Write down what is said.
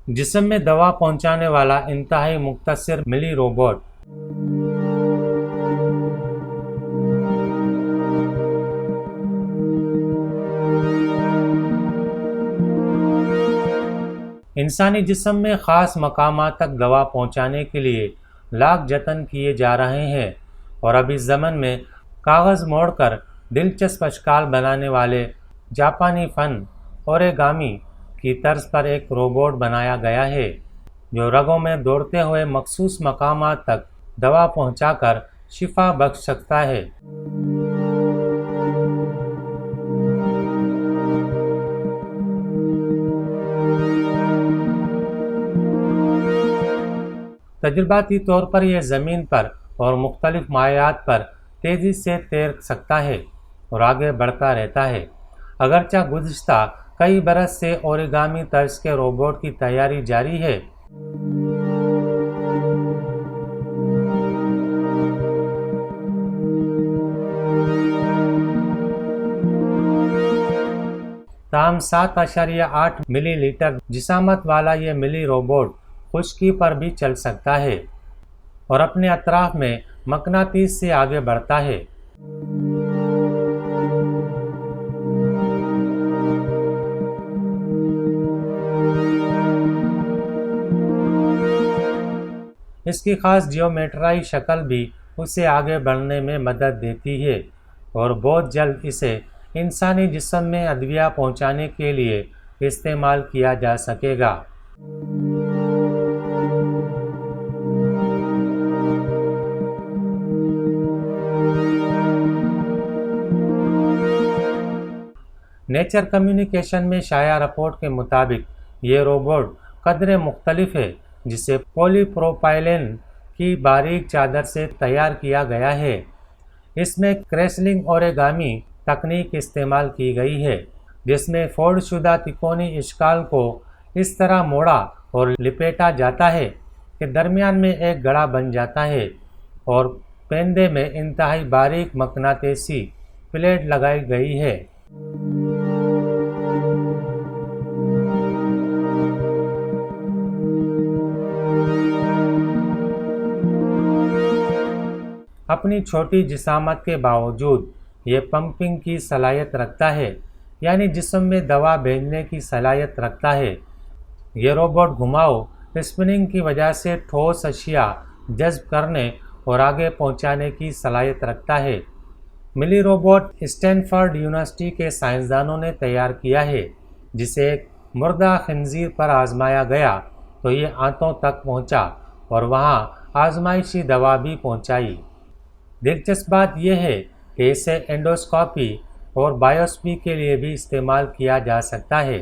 जिस्म में दवा पहुंचाने वाला इंतहाई मुख्तसर मिली रोबोट। इंसानी जिस्म में ख़ास मकामात तक दवा पहुंचाने के लिए लाख जतन किए जा रहे हैं और अब इस ज़मन में कागज़ मोड़कर दिलचस्प अशकाल बनाने वाले जापानी फ़न ओरिगामी की तर्ज पर एक रोबोट बनाया गया है जो रगों में दौड़ते हुए मखसूस मकामात तक दवा पहुंचाकर शिफा बख्श सकता है। तजुर्बाती तौर पर यह ज़मीन पर और मुख्तलिफ मायात पर तेज़ी से तैर सकता है और आगे बढ़ता रहता है। अगरचा गुज़िश्ता कई बरस से ओरिगामी तर्ज के रोबोट की तैयारी जारी है। ताम 7.8 मिलीलीटर जिसामत वाला यह मिली रोबोट खुश्की पर भी चल सकता है और अपने अतराफ में मकनातीस से आगे बढ़ता है। इसकी खास जियोमेट्राई शक्ल भी उसे आगे बढ़ने में मदद देती है और बहुत जल्द इसे इंसानी जिस्म में अदविया पहुंचाने के लिए इस्तेमाल किया जा सकेगा। नेचर कम्युनिकेशन में शाया रिपोर्ट के मुताबिक ये रोबोट कदरे मुख्तलिफ है जिसे पॉलीप्रोपाइलेन की बारीक चादर से तैयार किया गया है। इसमें क्रेसलिंग ओरिगामी तकनीक इस्तेमाल की गई है जिसमें फोल्ड शुदा तिकोनी इश्काल को इस तरह मोड़ा और लिपेटा जाता है कि दरमियान में एक गड़ा बन जाता है और पेंदे में इंतहाई बारीक मकनातीसी प्लेट लगाई गई है। अपनी छोटी जिसामत के बावजूद ये पंपिंग की सलाहियत रखता है, यानी जिस्म में दवा भेजने की सलाहियत रखता है। ये रोबोट घुमाव स्पिनिंग की वजह से ठोस अशिया जज्ब करने और आगे पहुंचाने की सलाहियत रखता है। मिली रोबोट स्टैनफोर्ड यूनिवर्सिटी के साइंसदानों ने तैयार किया है, जिसे एक मुर्दा खंजीर पर आजमाया गया तो ये आंतों तक पहुंचा और वहां आजमाइशी दवा भी पहुंचाई। दिलचस्प बात यह है कि इसे एंडोस्कोपी और बायोप्सी के लिए भी इस्तेमाल किया जा सकता है।